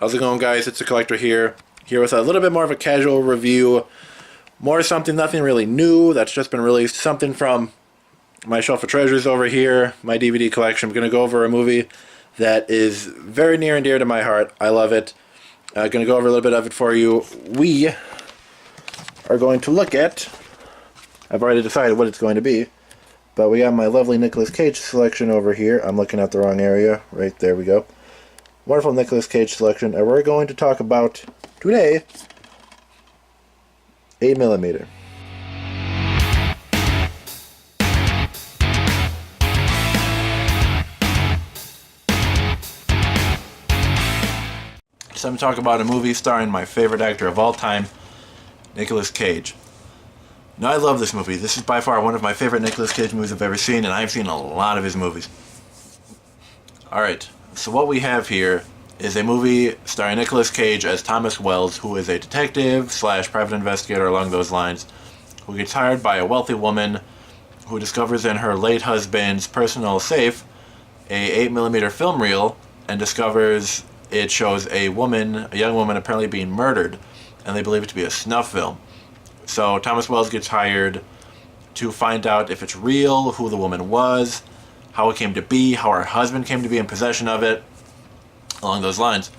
How's it going, guys? It's the Collector here with a little bit more of a casual review. Nothing really new that's just been released. Something from my shelf of treasures over here, my DVD collection. I'm going to go over a movie that is very near and dear to my heart. I love it. I'm going to go over a little bit of it for you. We are going to look at, I've already decided what it's going to be, but we got my lovely Nicolas Cage selection over here. I'm looking at the wrong area. Right there we go. Wonderful Nicolas Cage selection, and we're going to talk about, today, 8mm. So I'm going to talk about a movie starring my favorite actor of all time, Nicolas Cage. Now, I love this movie. This is by far one of my favorite Nicolas Cage movies I've ever seen, and I've seen a lot of his movies. Alright, so what we have here is a movie starring Nicolas Cage as Thomas Wells, who is a detective / private investigator along those lines, who gets hired by a wealthy woman who discovers in her late husband's personal safe a 8mm film reel, and discovers it shows a young woman apparently being murdered, and they believe it to be a snuff film. So Thomas Wells gets hired to find out if it's real, who the woman was, how it came to be, how her husband came to be in possession of it, along those lines.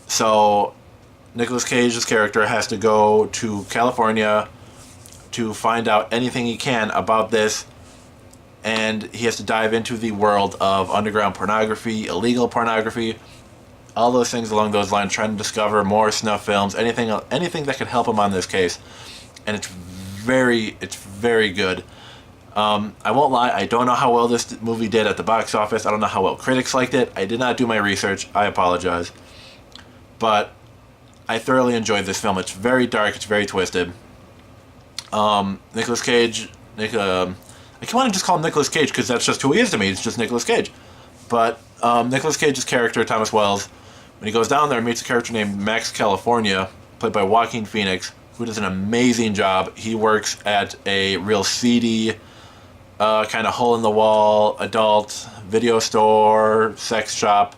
So Nicolas Cage's character has to go to California to find out anything he can about this, and he has to dive into the world of underground pornography, illegal pornography, all those things along those lines, trying to discover more snuff films, anything that could help him on this case. And it's very good. I won't lie, I don't know how well this movie did at the box office. I don't know how well critics liked it. I did not do my research. I apologize. But I thoroughly enjoyed this film. It's very dark. It's very twisted. Nicolas Cage, I want to just call him Nicolas Cage because that's just who he is to me. It's just Nicolas Cage. But Nicolas Cage's character, Thomas Wells, when he goes down there and meets a character named Max California, played by Joaquin Phoenix, who does an amazing job. He works at a real seedy, kind of hole-in-the-wall adult video store, sex shop,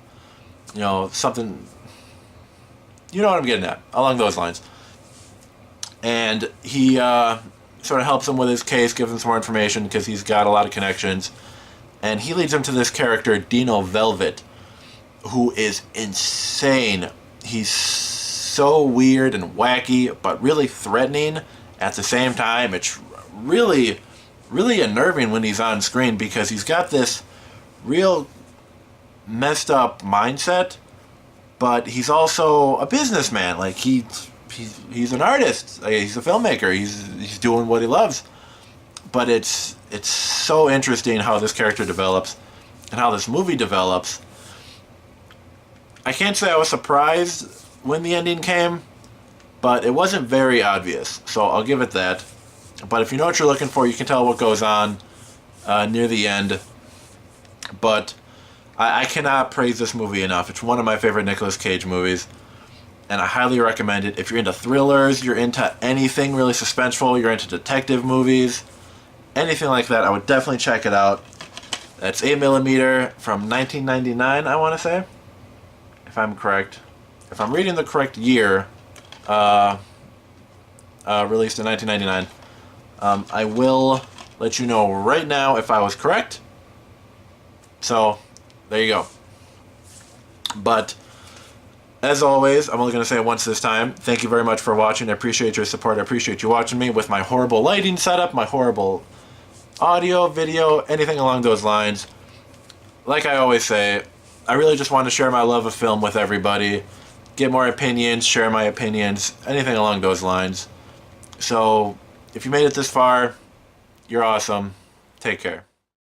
something, you know what I'm getting at, along those lines. And he sort of helps him with his case, gives him some more information because he's got a lot of connections. And he leads him to this character, Dino Velvet, who is insane. He's so weird and wacky, but really threatening at the same time. It's really unnerving when he's on screen because he's got this real messed up mindset, but he's also a businessman. Like he's an artist. Like, he's a filmmaker. He's doing what he loves. But it's so interesting how this character develops and how this movie develops. I can't say I was surprised when the ending came, but it wasn't very obvious, so I'll give it that. But if you know what you're looking for, you can tell what goes on near the end. But I cannot praise this movie enough. It's one of my favorite Nicolas Cage movies, and I highly recommend it. If you're into thrillers, you're into anything really suspenseful, you're into detective movies, anything like that, I would definitely check it out. That's 8mm from 1999, I want to say, if I'm correct. If I'm reading the correct year, released in 1999, I will let you know right now if I was correct. So, there you go. But, as always, I'm only going to say it once this time. Thank you very much for watching. I appreciate your support. I appreciate you watching me with my horrible lighting setup, my horrible audio, video, anything along those lines. Like I always say, I really just want to share my love of film with everybody. Get more opinions, share my opinions, anything along those lines. So, if you made it this far, you're awesome. Take care.